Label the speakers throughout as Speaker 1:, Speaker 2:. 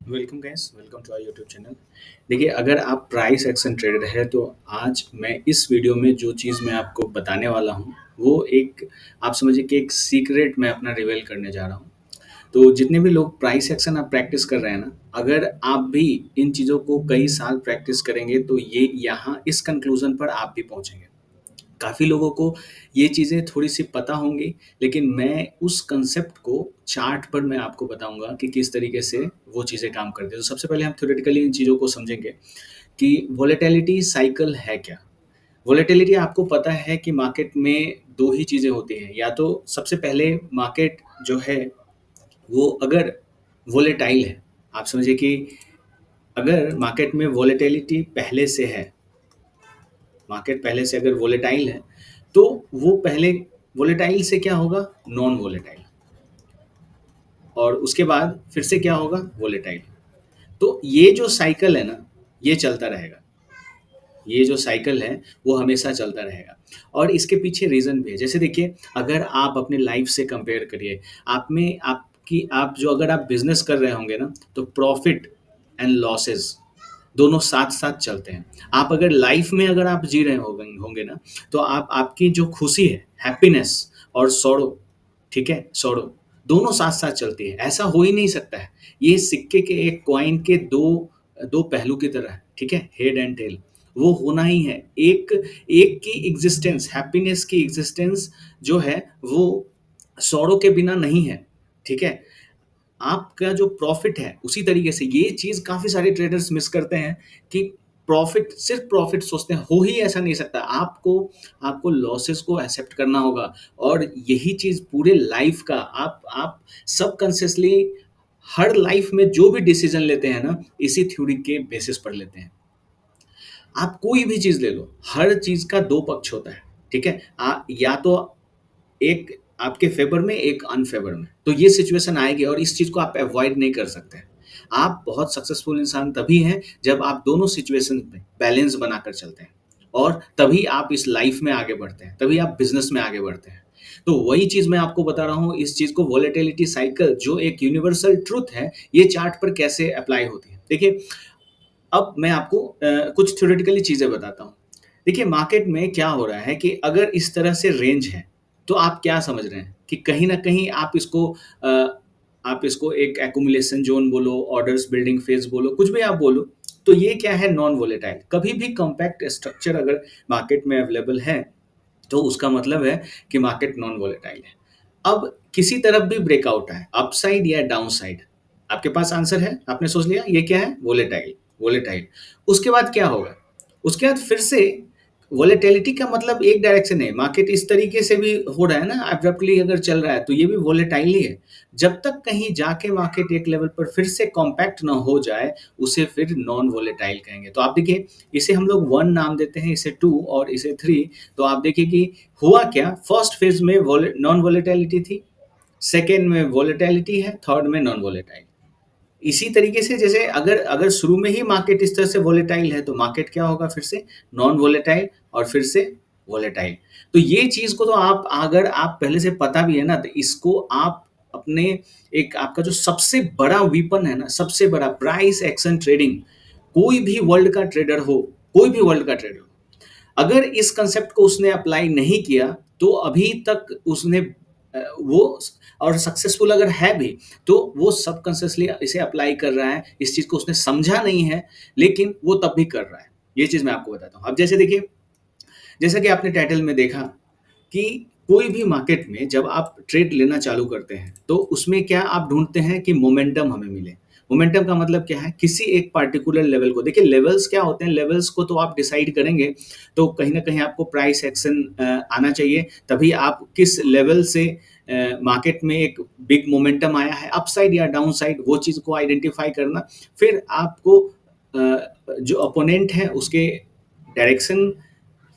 Speaker 1: Welcome guys, welcome to our YouTube channel. देखिए, अगर आप प्राइस एक्शन ट्रेडर है तो आज मैं इस वीडियो में जो चीज़ मैं आपको बताने वाला हूँ वो एक आप समझिए कि एक सीक्रेट मैं अपना रिवील करने जा रहा हूँ। तो जितने भी लोग प्राइस एक्शन आप प्रैक्टिस कर रहे हैं ना, अगर आप भी इन चीज़ों को कई साल प्रैक्टिस करेंगे तो ये यहाँ इस कंक्लूजन पर आप भी पहुँचेंगे। काफ़ी लोगों को ये चीज़ें थोड़ी-सी पता होंगी, लेकिन मैं उस कांसेप्ट को चार्ट पर मैं आपको बताऊँगा कि किस तरीके से वो चीज़ें काम करती हैं। तो सबसे पहले हम थ्योरेटिकली इन चीज़ों को समझेंगे कि वोलेटिलिटी साइकिल है क्या? वोलेटिलिटी आपको पता है कि मार्केट में 2 ही चीज़ें होती हैं, या तो सबसे पहले मार्केट जो है वो अगर वोलेटाइल है, आप समझिए कि अगर मार्केट में वोलेटिलिटी पहले से है, मार्केट पहले से अगर वोलेटाइल है, तो वो पहले वोलेटाइल से क्या होगा? नॉन वोलेटाइल, और उसके बाद फिर से क्या होगा? वोलेटाइल। तो ये जो साइकिल है ना, ये चलता रहेगा। ये जो साइकिल है, वो हमेशा चलता रहेगा, और इसके पीछे रीज़न भी है। जैसे देखिए, अगर आप अपने लाइफ़ से कंपेयर करिए, आप जो अगर आप बिज़नेस कर रहे होंगे ना, तो प्रॉफ़िट एंड लॉसेस दोनों साथ-साथ चलते हैं। आप अगर लाइफ़ में अगर आप जी रहे होंगे ना, तो आप आपकी जो खुशी है, हैप्पीनेस और सॉरो, ठीक है? सॉरो, दोनों साथ-साथ चलती है। ऐसा हो ही नहीं सकता है। ये सिक्के के एक कॉइन के 2 पहलू की तरह है, ठीक है? Head and tail. वो होना ही है। एक एक की एग्ज़िस्टेंस, हैप्पीनेस की एग्ज़िस्टेंस जो है, वो सॉरो के बिना नहीं है, ठीक है? आपका जो प्रॉफ़िट है, उसी तरीके से ये चीज़ काफ़ी सारे ट्रेडर्स मिस करते हैं कि प्रॉफ़िट, सिर्फ़ प्रॉफ़िट सोचते हैं, हो ही ऐसा नहीं सकता। आपको आपको लॉसेस को एक्सेप्ट करना होगा, और यही चीज़ पूरे लाइफ़ का आप सबकॉन्शियसली हर लाइफ़ में जो भी डिसीज़न लेते हैं ना, इसी थ्योरी के बेसिस पर लेते हैं। आप कोई भी चीज़ ले लो, हर चीज़ का 2 पक्ष होता है, ठीक है? या तो एक आपके फ़ेवर में, एक अनफ़ेवर में। तो ये सिचुएशन आएगी, और इस चीज़ को आप अवॉइड नहीं कर सकते। आप बहुत सक्सेसफुल इंसान तभी हैं जब आप दोनों सिचुएशन में बैलेंस बनाकर चलते हैं, और तभी आप इस लाइफ़ में आगे बढ़ते हैं, तभी आप बिज़नेस में आगे बढ़ते हैं। तो वही चीज़ मैं आपको बता रहा हूँ, इस चीज़ को वोलेटिलिटी साइकिल जो एक यूनिवर्सल ट्रुथ है, ये चार्ट पर कैसे अप्लाई होती है। देखिए, अब मैं आपको कुछ थ्योरेटिकली चीज़ें बताता हूँ। देखिए, मार्केट में क्या हो रहा है कि अगर इस तरह से रेंज है, तो आप क्या समझ रहे हैं कि कहीं न कहीं आप इसको एक एक्युमुलेशन ज़ोन बोलो, ऑर्डर्स बिल्डिंग फेज़ बोलो, कुछ भी आप बोलो, तो ये क्या है? Non volatile. कभी भी कॉम्पैक्ट स्ट्रक्चर अगर मार्केट में अवेलेबल है, तो उसका मतलब है कि मार्केट नॉन वोलेटाइल है। अब किसी तरफ भी ब्रेकआउट है, अपसाइड या डाउनसाइड, आपके पास आंसर है, आपने सोच लिया ये क्या है? Volatile, volatile. उसके बाद क्या होगा? उसके बाद फिर से वोलेटिलिटी का मतलब एक डायरेक्शन है, मार्केट इस तरीके से भी हो रहा है ना, अब्रप्टली अगर चल रहा है, तो ये भी वोलेटाइल ही है। जब तक कहीं जाके मार्केट एक लेवल पर फिर से कॉम्पैक्ट ना हो जाए, उसे फिर नॉन वोलेटाइल कहेंगे। तो आप देखिए, इसे हम लोग 1 नाम देते हैं, इसे 2 और इसे 3। तो आप देखिए कि हुआ क्या, फर्स्ट फेज़ में नॉन वोलेटिलिटी थी, सेकंड में वोलेटिलिटी है, थर्ड में नॉन वोलेटाइल। इसी तरीके से जैसे अगर अगर शुरू में ही मार्केट इस तरह से वोलेटाइल है, तो मार्केट क्या होगा? फिर से नॉन वोलेटाइल, और फिर से वोलेटाइल। तो ये चीज़ को तो आप अगर आप पहले से पता भी है ना, तो इसको आप अपने एक आपका जो सबसे बड़ा वेपन है ना, सबसे बड़ा प्राइस एक्शन ट्रेडिंग, कोई भी वर्ल्ड का ट्रेडर हो, कोई भी वर्ल्ड का ट्रेडर हो, अगर इस कांसेप्ट को उसने अप्लाई नहीं किया, तो अभी तक उसने वो और सक्सेसफुल अगर है भी, तो वो सबकॉन्शियसली इसे अप्लाई कर रहा है, इस चीज़ को उसने समझा नहीं है, लेकिन वो तब भी कर रहा है। ये चीज़ मैं आपको बताता हूँ। अब जैसे देखिए, जैसा कि आपने टाइटल में देखा कि कोई भी मार्केट में जब आप ट्रेड लेना चालू करते हैं, तो उसमें क्या आप ढूँढते हैं कि मोमेंटम हमें मिले। मोमेंटम का मतलब क्या है? किसी एक पार्टिकुलर लेवल को देखिए, लेवल्स क्या होते हैं? लेवल्स को तो आप डिसाइड करेंगे, तो कहीं न कहीं आपको प्राइस एक्शन आना चाहिए, तभी आप किस लेवल से मार्केट में एक बिग मोमेंटम आया है, अपसाइड या डाउनसाइड, वो चीज़ को आइडेंटिफ़ाई करना। फिर आपको जो अपोनेंट है उसके डायरेक्शन,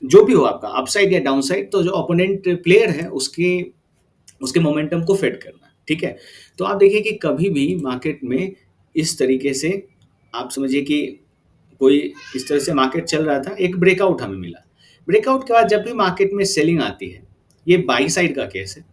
Speaker 1: जो भी हो आपका अपसाइड या डाउनसाइड, तो जो ओपोनेंट प्लेयर है उसके उसके मोमेंटम को फेड करना, ठीक है? तो आप देखिए कि कभी भी मार्केट में इस तरीके से आप समझिए कि कोई इस तरह से मार्केट चल रहा था, एक ब्रेकआउट हमें मिला। ब्रेकआउट के बाद जब भी मार्केट में सेलिंग आती है, ये बाई साइड का केस है।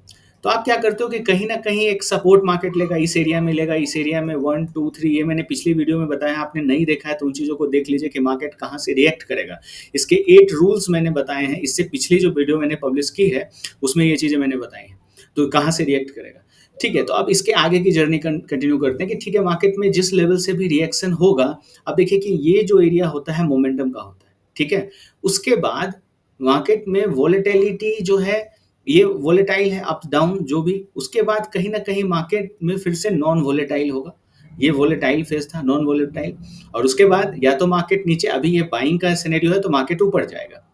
Speaker 1: तो आप क्या करते हो कि कहीं न कहीं एक सपोर्ट मार्केट लेगा, इस एरिया में लेगा, इस एरिया में 1, 2, 3 ये मैंने पिछली वीडियो में बताया, आपने नहीं देखा है तो उन चीज़ों को देख लीजिए कि मार्केट कहाँ से रिएक्ट करेगा। इसके 8 रूल्स मैंने बताए हैं, इससे पिछली जो वीडियो मैंने पब्लिश की है, उसमें ये चीज़ें मैंने बताई हैं। तो कहाँ से रिएक्ट करेगा। ठीक है, तो अब इसके आगे की जर्नी कंटिन्यू करते हैं कि ठीक है, मार्केट में जिस लेवल से भी रिएक्शन होगा, अब देखिए कि ये जो एरिया होता है मोमेंटम का होता है, ठीक है? उसके बाद मार्केट में वोलेटिलिटी जो है, ये वोलेटाइल है अप डाउन जो भी, उसके बाद कहीं न कहीं मार्केट में फिर से नॉन वोलेटाइल होगा। ये वोलेटाइल फेज़ था, नॉन वोलेटाइल, और उसके बाद या तो मार्केट नीचे, अभी ये बाइंग का सिनेरियो है तो मार्केट ऊपर जाएगा।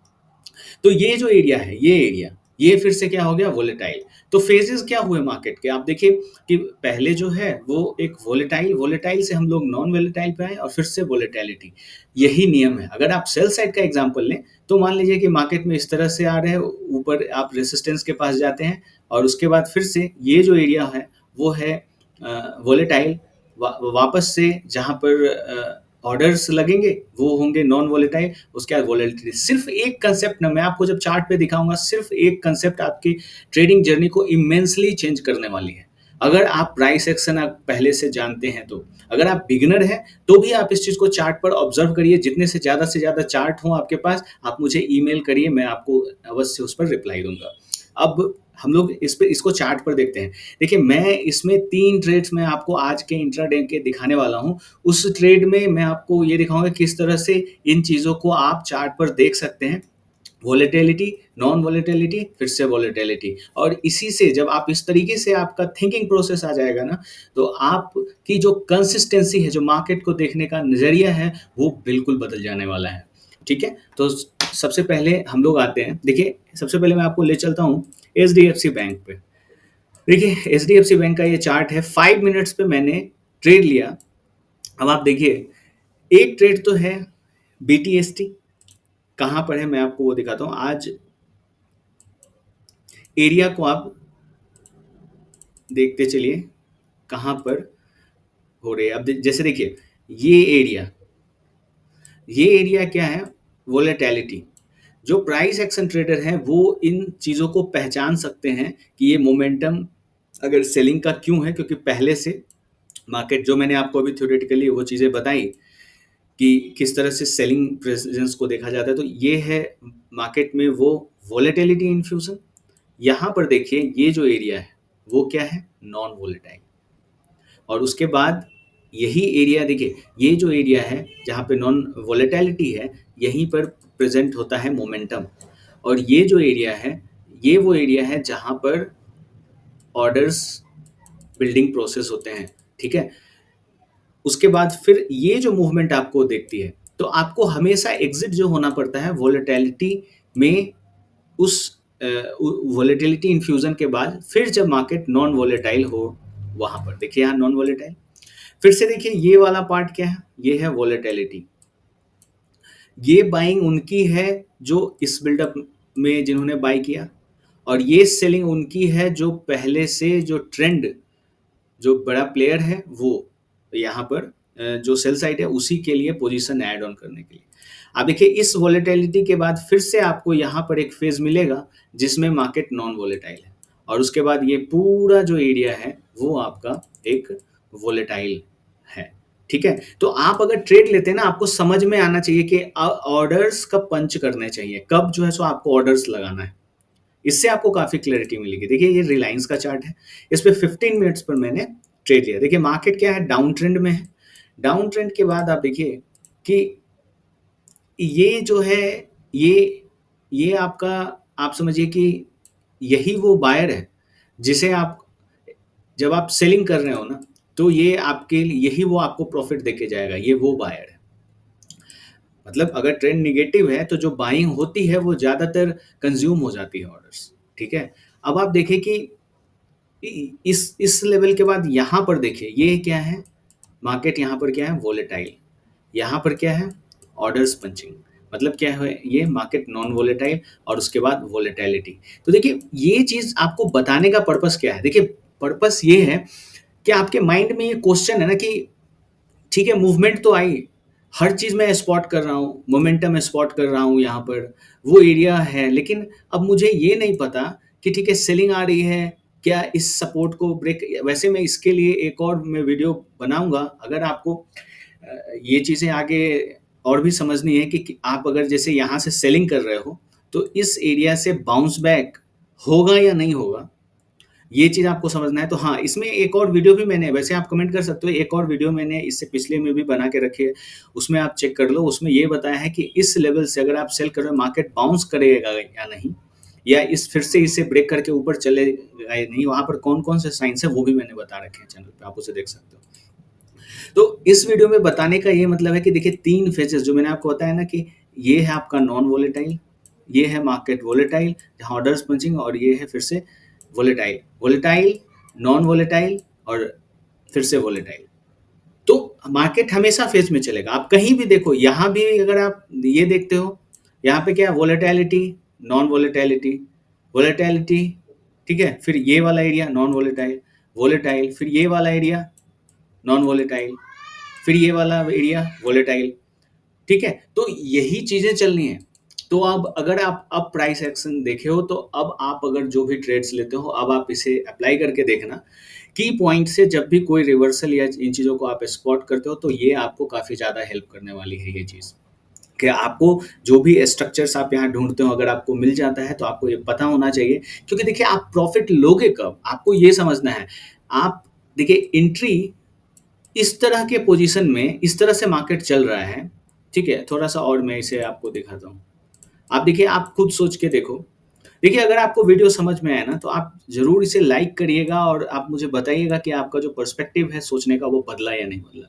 Speaker 1: तो ये जो एरिया है, ये एरिया, ये फिर से क्या हो गया, वोलेटाइल। तो फेजेस क्या हुए मार्केट के, आप देखिए कि पहले जो है वो एक वोलेटाइल, वोलेटाइल से हम लोग नॉन वोलेटाइल पे आए और फिर से वोलेटिलिटी। यही नियम है। अगर आप सेल साइड का एग्जांपल लें तो मान लीजिए कि मार्केट में इस तरह से आ रहे हैं, ऊपर आप रेजिस्टेंस के पास जाते हैं और उसके बाद फिर से ये जो एरिया है वो है वोलेटाइल, वापस से जहाँ पर ऑर्डर्स लगेंगे वो होंगे नॉन वोलेटाइल, उसके बाद वोलेटिलिटी। सिर्फ एक कंसेप्ट ना, मैं आपको जब चार्ट पे दिखाऊंगा, सिर्फ एक कंसेप्ट आपकी ट्रेडिंग जर्नी को इमेंसली चेंज करने वाली है। अगर आप प्राइस एक्शन आप पहले से जानते हैं तो, अगर आप बिगिनर हैं तो भी आप इस चीज़ को चार्ट पर ऑब्जर्व करिए। जितने से ज़्यादा चार्ट हो आपके पास, आप मुझे ईमेल करिए, मैं आपको अवश्य उस पर रिप्लाई दूंगा। अब हम लोग इसको चार्ट पर देखते हैं। देखिए, मैं इसमें 3 ट्रेड्स में आपको आज के इंट्राडे के दिखाने वाला हूँ। उस ट्रेड में मैं आपको ये दिखाऊँगा किस तरह से इन चीज़ों को आप चार्ट पर देख सकते हैं। वोलेटिलिटी, नॉन वोलेटिलिटी, फिर से वोलेटिलिटी, और इसी से जब आप इस तरीके से आपका थिंकिंग प्रोसेस आ जाएगा ना, तो आपकी जो कंसिस्टेंसी है, जो मार्केट को देखने का नज़रिया है, वो बिल्कुल बदल जाने वाला है। ठीक है? तो सबसे पहले हम लोग आते हैं। देखिए, सबसे पहले मैं आपको ले चलता हूँ एचडीएफसी बैंक पे। देखिए, एचडीएफसी बैंक का ये चार्ट है, 5 मिनट्स पे मैंने ट्रेड लिया। अब आप देखिए, एक ट्रेड तो है बीटीएसटी, कहाँ पर है मैं आपको वो दिखाता हूँ। आज एरिया को आप देखते चलिए कहाँ पर हो रहे हैं। अब जैसे देखिए, ये एरिया क्या है, वोलेटिलिटी। जो प्राइस एक्शन ट्रेडर हैं वो इन चीज़ों को पहचान सकते हैं कि ये मोमेंटम अगर सेलिंग का क्यों है, क्योंकि पहले से मार्केट, जो मैंने आपको अभी थ्योरेटिकली वो चीज़ें बताई कि किस तरह से सेलिंग प्रेजेंस को देखा जाता है, तो ये है मार्केट में वो वोलेटिलिटी इन्फ्यूजन। यहाँ पर देखिए, ये जो एरिया है वो क्या है, नॉन वोलेटाइल, और उसके बाद यही एरिया देखिए, ये जो एरिया है जहाँ पे नॉन वोलेटिलिटी है, यहीं पर प्रेजेंट होता है मोमेंटम, और ये जो एरिया है, ये वो एरिया है जहाँ पर ऑर्डर्स बिल्डिंग प्रोसेस होते हैं। ठीक है? उसके बाद फिर ये जो मूवमेंट आपको देखती है, तो आपको हमेशा एग्जिट जो होना पड़ता है वोलेटिलिटी में, उस वोलेटिलिटी इन्फ्यूजन के बाद फिर जब मार्केट नॉन वोलेटाइल हो, वहां पर देखिए, यहाँ नॉन वोलेटाइल। फिर से देखिए, ये वाला पार्ट क्या है, ये है वोलेटिलिटी। ये बाइंग उनकी है जो इस बिल्डअप में जिन्होंने बाई किया, और ये सेलिंग उनकी है जो पहले से जो ट्रेंड, जो बड़ा प्लेयर है वो यहाँ पर जो सेल साइड है उसी के लिए पोजीशन ऐड ऑन करने के लिए। अब देखिए, इस वोलेटिलिटी के बाद फिर से आपको यहाँ पर एक फेज मिलेगा जिसमें मार्केट नॉन वोलेटाइल है, और उसके बाद ये पूरा जो एरिया है वो आपका एक वोलेटाइल है। ठीक है? तो आप अगर ट्रेड लेते हैं ना, आपको समझ में आना चाहिए कि ऑर्डर्स कब पंच करने चाहिए, कब जो है सो आपको ऑर्डर्स लगाना है। इससे आपको काफ़ी क्लैरिटी मिलेगी। देखिए, ये रिलायंस का चार्ट है, इस पे 15 मिनट्स पर मैंने ट्रेड लिया। देखिए, मार्केट क्या है, डाउन ट्रेंड में है। डाउन ट्रेंड के बाद आप देखिए कि ये जो है, ये आपका, आप समझिए कि यही वो बायर है जिसे आप, जब आप सेलिंग कर रहे हो ना, तो ये आपके लिए, यही वो आपको प्रॉफिट देके जाएगा, ये वो बायर है। मतलब अगर ट्रेंड निगेटिव है तो जो बाइंग होती है वो ज़्यादातर कंज्यूम हो जाती है ऑर्डर्स। ठीक है? अब आप देखें कि इस लेवल के बाद यहाँ पर देखिए, ये क्या है, मार्केट यहाँ पर क्या है, वोलेटाइल। यहाँ पर क्या है, ऑर्डर्स पंचिंग। मतलब क्या है, ये मार्केट नॉन वोलेटाइल, और उसके बाद वोलेटिलिटी। तो देखिए, ये चीज़ आपको बताने का पर्पस क्या है। देखिए, पर्पस ये है कि आपके माइंड में ये क्वेश्चन है ना कि ठीक है, मूवमेंट तो आई, हर चीज़ मैं स्पॉट कर रहा हूँ, मोमेंटम स्पॉट कर रहा हूँ, यहाँ पर वो एरिया है, लेकिन अब मुझे ये नहीं पता कि ठीक है, सेलिंग आ रही है क्या इस सपोर्ट को ब्रेक, वैसे मैं इसके लिए एक और मैं वीडियो बनाऊँगा। अगर आपको ये चीज़ें आगे और भी समझनी है कि आप अगर जैसे यहाँ से सेलिंग कर रहे हो, तो इस एरिया से बाउंस बैक होगा या नहीं होगा, ये चीज़ आपको समझना है। तो हाँ, इसमें एक और वीडियो भी मैंने, वैसे आप कमेंट कर सकते हो, एक और वीडियो मैंने इससे पिछले में भी बना के रखी है, उसमें आप चेक कर लो। उसमें ये बताया है कि इस लेवल से अगर आप सेल कर रहे हो, मार्केट बाउंस करेगा या नहीं, या इस फिर से इसे ब्रेक करके ऊपर चलेगा या नहीं, वहाँ पर कौन-कौन से साइन्स हैं वो भी मैंने बता रखे हैं चैनल पे, आप उसे देख सकते हो। तो इस वीडियो में बताने का ये मतलब है कि देखिए 3 फेजेस जो मैंने आपको बताया ना, कि ये है आपका नॉन वोलेटाइल, ये है मार्केट वोलेटाइल जहाँ ऑर्डर्स पंचिंग, और ये है फिर से वोलेटाइल, वोलेटाइल, नॉन वोलेटाइल और फिर से वोलेटाइल। तो मार्केट हमेशा फेज में चलेगा। आप कहीं भी देखो, यहाँ भी अगर आप ये देखते हो, यहाँ पे क्या है, वोलेटिलिटी, नॉन वोलेटिलिटी, वोलेटिलिटी, ठीक है, फिर ये वाला एरिया नॉन वोलेटाइल, वोलेटाइल, फिर ये वाला एरिया नॉन वोलेटाइल, फिर ये वाला एरिया वोलेटाइल, ठीक है। तो यही चीजें चलनी है। तो अब अगर आप अब प्राइस एक्शन देखे हो, तो अब आप अगर जो भी ट्रेड्स लेते हो, अब आप इसे अप्लाई करके देखना, की पॉइंट से जब भी कोई रिवर्सल या इन चीज़ों को आप स्पॉट करते हो, तो ये आपको काफ़ी ज़्यादा हेल्प करने वाली है ये चीज़, कि आपको जो भी स्ट्रक्चर्स आप यहाँ ढूंढते हो, अगर आपको मिल जाता है तो आपको ये पता होना चाहिए। क्योंकि देखिए, आप प्रॉफिट लोगे कब, आपको ये समझना है। आप देखिए, एंट्री इस तरह के पोजीशन में, इस तरह से मार्केट चल रहा है, ठीक है। थोड़ा सा और मैं इसे आपको दिखाता हूँ। आप देखिए, आप खुद सोच के देखो। देखिए, अगर आपको वीडियो समझ में आया ना, तो आप ज़रूर इसे लाइक करिएगा और आप मुझे बताइएगा कि आपका जो पर्सपेक्टिव है सोचने का, वो बदला या नहीं बदला।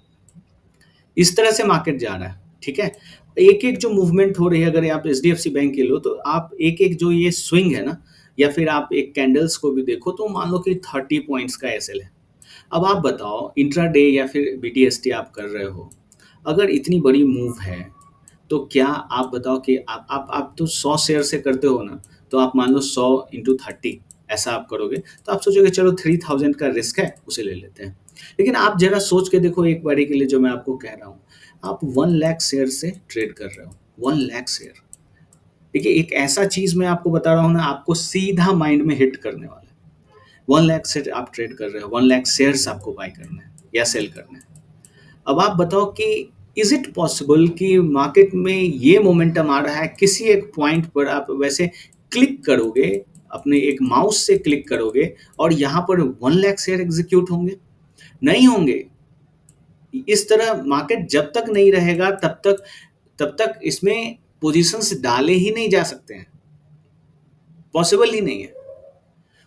Speaker 1: इस तरह से मार्केट जा रहा है, ठीक है। एक-एक जो मूवमेंट हो रही है, अगर आप एचडीएफसी बैंक की लो, तो आप एक-एक जो ये स्विंग है ना, या फिर आप एक कैंडल्स को भी देखो, तो मान लो कि 30 पॉइंट्स का एसएल है। अब आप बताओ, इंट्राडे या फिर बीटीएसटी आप कर रहे हो, अगर इतनी बड़ी मूव है, तो क्या आप बताओ कि आप तो 100 शेयर से करते हो ना, तो आप मान लो 100 इंटू 30 ऐसा आप करोगे, तो आप सोचोगे चलो 3000 का रिस्क है, उसे ले लेते हैं। लेकिन आप जरा सोच के देखो एक बारी के लिए, जो मैं आपको कह रहा हूँ, आप 1 लाख शेयर से ट्रेड कर रहे हो, 1 लाख शेयर। देखिए, एक ऐसा चीज़ मैं आपको बता रहा हूँ ना, आपको सीधा माइंड में हिट करने वाला है। 1 लाख से आप ट्रेड कर रहे हो, 1 लाख शेयर्स आपको बाय करना है या सेल करना है। अब आप बताओ कि इज इट पॉसिबल कि मार्केट में ये मोमेंटम आ रहा है, किसी एक पॉइंट पर आप वैसे क्लिक करोगे, अपने एक माउस से क्लिक करोगे, और यहाँ पर 1 लाख शेयर एग्जीक्यूट होंगे? नहीं होंगे। इस तरह मार्केट जब तक नहीं रहेगा, तब तक इसमें पोजीशंस डाले ही नहीं जा सकते हैं, पॉसिबल ही नहीं है।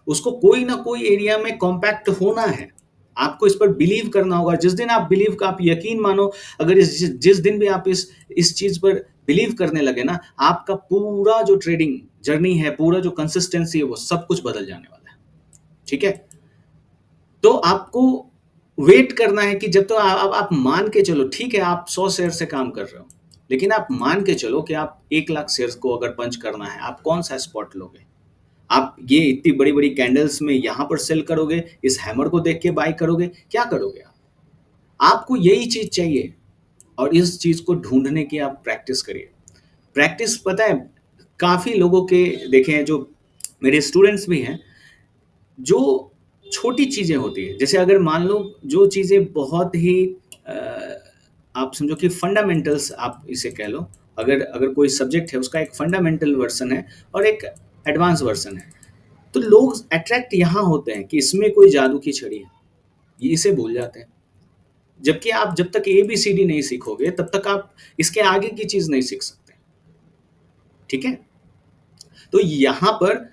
Speaker 1: उसको कोई ना कोई एरिया में कॉम्पैक्ट होना है। आपको इस पर बिलीव करना होगा। जिस दिन आप बिलीव का, आप यकीन मानो, अगर जिस दिन भी आप इस चीज़ पर बिलीव करने लगे ना, आपका पूरा जो ट्रेडिंग जर्नी है, पूरा जो कंसिस्टेंसी है, वो सब कुछ बदल जाने वाला है, ठीक है। तो आपको वेट करना है कि जब तो आप मान के चलो, ठीक है, आप 100 शेयर से काम कर रहे हो, लेकिन आप मान के चलो कि आप 1 लाख शेयर्स को अगर पंच करना है, आप कौन सा स्पॉट लोगे? आप ये इतनी बड़ी-बड़ी कैंडल्स में यहाँ पर सेल करोगे, इस हैमर को देख के बाय करोगे, क्या करोगे आप? आपको यही चीज़ चाहिए, और इस चीज़ को ढूँढने की आप प्रैक्टिस करिए। प्रैक्टिस पता है, काफ़ी लोगों के देखे हैं, जो मेरे स्टूडेंट्स भी हैं, जो छोटी चीज़ें होती हैं, जैसे अगर मान लो जो चीज़ें बहुत ही अ, आप समझो कि फंडामेंटल्स आप इसे कह लो, अगर अगर कोई सब्जेक्ट है, उसका एक फंडामेंटल वर्ज़न है और एक एडवांस वर्ज़न है। तो लोग अट्रैक्ट यहाँ होते हैं कि इसमें कोई जादू की छड़ी है, ये इसे भूल जाते हैं। जबकि आप जब तक एबीसीडी नहीं सीखोगे, तब तक आप इसके आगे की चीज़ नहीं सीख सकते, ठीक है? तो यहाँ पर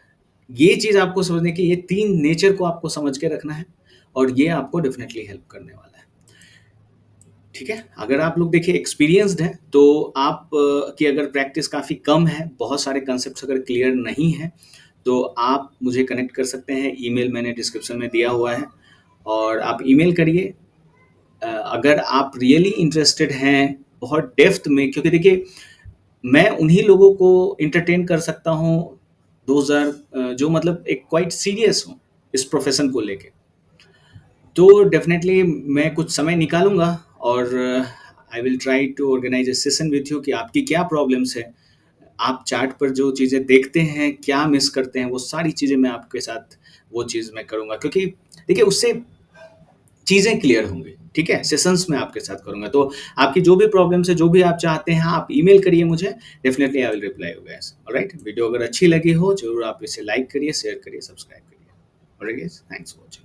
Speaker 1: ये चीज़ आपको समझने की, ये 3 नेचर को आपको समझ के रखना है, और ये आपको डेफ़िनेटली हेल्प करने वाला है, ठीक है? अगर आप लोग देखिए एक्सपीरियंस्ड हैं, तो आप की अगर प्रैक्टिस काफ़ी कम है, बहुत सारे कांसेप्ट्स अगर क्लियर नहीं हैं, तो आप मुझे कनेक्ट कर सकते हैं। ईमेल मैंने डिस्क्रिप्शन में दिया हुआ है, और आप ईमेल करिए। अगर आप रियली इंटरेस्टेड हैं बहुत डेप्थ में, क्योंकि देखिए, मैं उन्हीं लोगों को एंटरटेन कर सकता हूँ, 2000 जो मतलब एक क्वाइट सीरियस हूँ इस प्रोफेशन को लेके। तो डेफिनेटली मैं कुछ समय निकालूंगा, और I will try to organise a session with you कि आपकी क्या प्रॉब्लम्स है, आप चार्ट पर जो चीज़ें देखते हैं, क्या मिस करते हैं, वो सारी चीज़ें मैं आपके साथ वो चीज़ मैं करूँगा, क्योंकि देखिए उससे चीज़ें क्लियर होंगी, ठीक है? सेशंस मैं आपके साथ करूँगा, तो आपकी जो भी प्रॉब्लम्स है, जो भी आप चाहते हैं, आप ईमेल करिए मुझे, definitely I will reply you guys, alright? Video अगर अच्छी लगी हो, ज़रूर आप इसे लाइक करिए, शेयर करिए, सब्सक्राइब करिए। Alright guys, thanks for watching.